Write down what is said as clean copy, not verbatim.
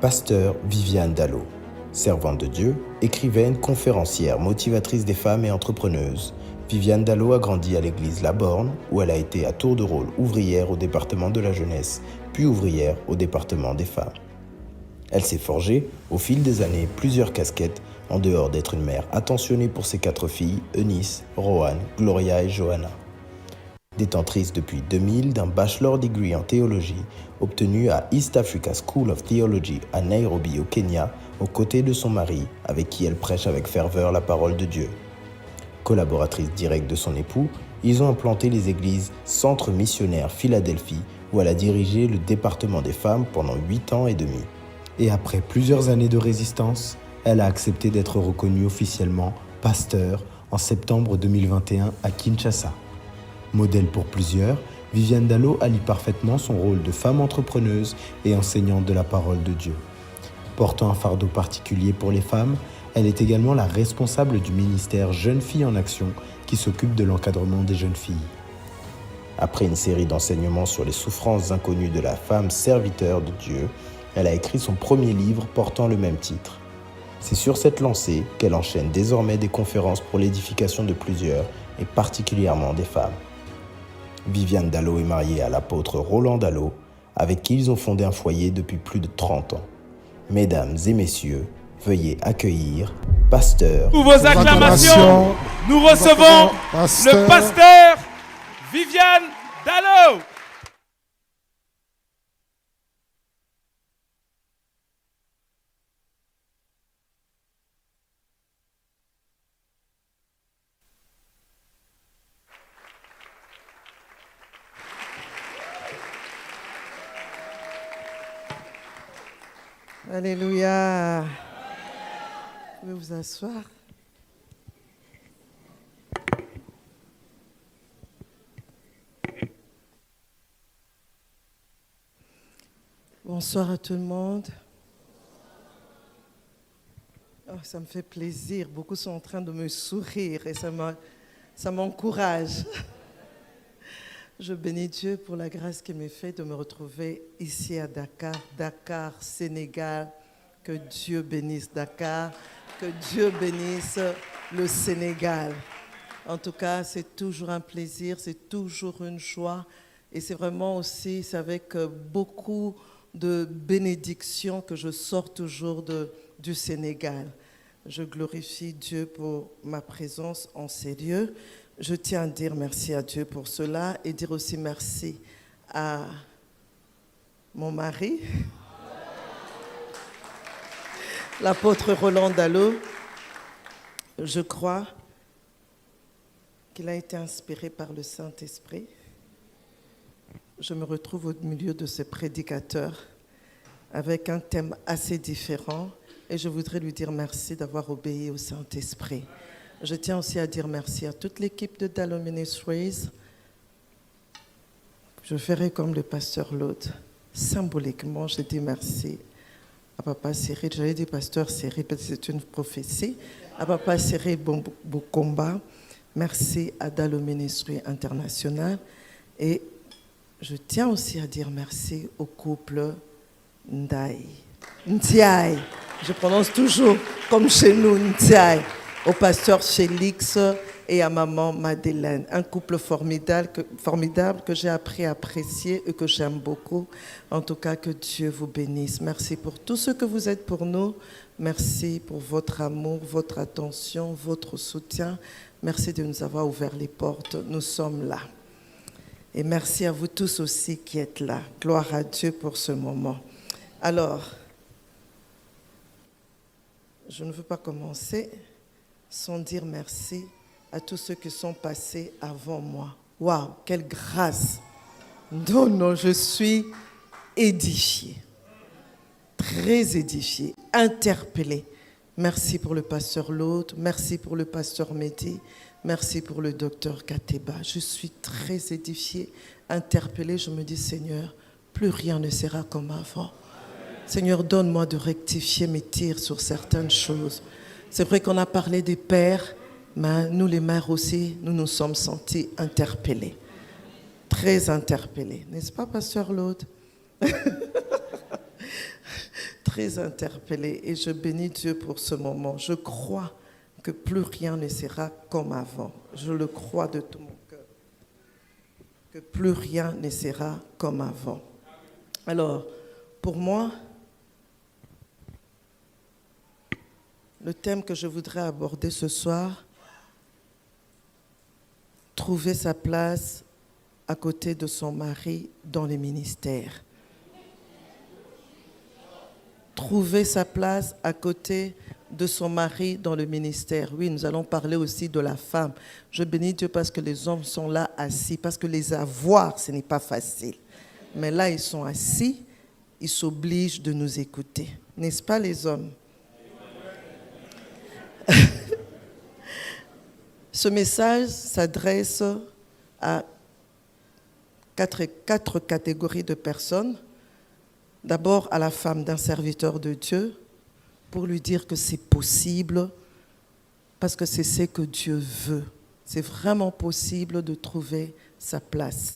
Pasteur Viviane Dallo, servante de Dieu, écrivaine, conférencière, motivatrice des femmes et entrepreneuse. Viviane Dallo a grandi à l'église La Borne, où elle a été à tour de rôle ouvrière au département de la jeunesse, puis ouvrière au département des femmes. Elle s'est forgée, au fil des années, plusieurs casquettes, en dehors d'être une mère attentionnée pour ses 4 filles, Eunice, Rohan, Gloria et Johanna. Détentrice depuis 2000 d'un bachelor degree en théologie, obtenu à East Africa School of Theology à Nairobi au Kenya, aux côtés de son mari, avec qui elle prêche avec ferveur la parole de Dieu. Collaboratrice directe de son époux, ils ont implanté les églises Centre Missionnaire Philadelphie, où elle a dirigé le département des femmes pendant 8 ans et demi. Et après plusieurs années de résistance, elle a accepté d'être reconnue officiellement pasteur en septembre 2021 à Kinshasa. Modèle pour plusieurs, Viviane Dallo allie parfaitement son rôle de femme entrepreneuse et enseignante de la parole de Dieu. Portant un fardeau particulier pour les femmes, elle est également la responsable du ministère Jeunes Filles en Action qui s'occupe de l'encadrement des jeunes filles. Après une série d'enseignements sur les souffrances inconnues de la femme serviteur de Dieu, elle a écrit son premier livre portant le même titre. C'est sur cette lancée qu'elle enchaîne désormais des conférences pour l'édification de plusieurs, et particulièrement des femmes. Viviane Dallo est mariée à l'apôtre Roland Dallo, avec qui ils ont fondé un foyer depuis plus de 30 ans. Mesdames et messieurs, veuillez accueillir Pasteur. Pour vos acclamations, nous recevons le pasteur Viviane Dallo. Alléluia. Vous pouvez vous asseoir. Bonsoir à tout le monde. Oh, ça me fait plaisir. Beaucoup sont en train de me sourire et ça m'encourage. Je bénis Dieu pour la grâce qui m'est faite de me retrouver ici à Dakar, Sénégal. Que Dieu bénisse Dakar, que Dieu bénisse le Sénégal. En tout cas, c'est toujours un plaisir, c'est toujours une joie. Et c'est vraiment aussi, c'est avec beaucoup de bénédictions que je sors toujours du Sénégal. Je glorifie Dieu pour ma présence en ces lieux. Je tiens à dire merci à Dieu pour cela et dire aussi merci à mon mari, l'apôtre Roland Dallo. Je crois qu'il a été inspiré par le Saint-Esprit. Je me retrouve au milieu de ces prédicateurs avec un thème assez différent et je voudrais lui dire merci d'avoir obéi au Saint-Esprit. Je tiens aussi à dire merci à toute l'équipe de Dallo Ministries. Je ferai comme le pasteur Lode. Symboliquement, je dis merci à Papa Cyril. J'allais dire pasteur Cyril, parce que c'est une prophétie. À Papa Cyril Boukomba. Merci à Dallo Ministries International. Et je tiens aussi à dire merci au couple Ndiaye. Je prononce toujours comme chez nous, Ndiaye. Au pasteur Félix et à maman Madeleine. Un couple formidable que j'ai appris à apprécier et que j'aime beaucoup. En tout cas, que Dieu vous bénisse. Merci pour tout ce que vous êtes pour nous. Merci pour votre amour, votre attention, votre soutien. Merci de nous avoir ouvert les portes. Nous sommes là. Et merci à vous tous aussi qui êtes là. Gloire à Dieu pour ce moment. Alors, je ne veux pas commencer sans dire merci à tous ceux qui sont passés avant moi. Waouh, quelle grâce! Non, je suis édifiée, très édifiée, interpellée. Merci pour le pasteur Lode, merci pour le pasteur Mehdi, merci pour le docteur Kateba. Je suis très édifiée, interpellée. Je me dis, Seigneur, plus rien ne sera comme avant. Seigneur, donne-moi de rectifier mes tirs sur certaines choses. C'est vrai qu'on a parlé des pères, mais nous les mères aussi, nous nous sommes sentis interpellés. Très interpellés. N'est-ce pas, pasteur Lode? très interpellée et je bénis Dieu pour ce moment. Je crois que plus rien ne sera comme avant. Je le crois de tout mon cœur. Que plus rien ne sera comme avant. Alors, pour moi, le thème que je voudrais aborder ce soir, trouver sa place à côté de son mari dans les ministères. Trouver sa place à côté de son mari dans le ministère. Oui, nous allons parler aussi de la femme. Je bénis Dieu parce que les hommes sont là assis, parce que les avoir, ce n'est pas facile. Mais là, ils sont assis, ils s'obligent de nous écouter. N'est-ce pas les hommes? Ce message s'adresse à quatre catégories de personnes. D'abord à la femme d'un serviteur de Dieu, pour lui dire que c'est possible, parce que c'est ce que Dieu veut. C'est vraiment possible de trouver sa place.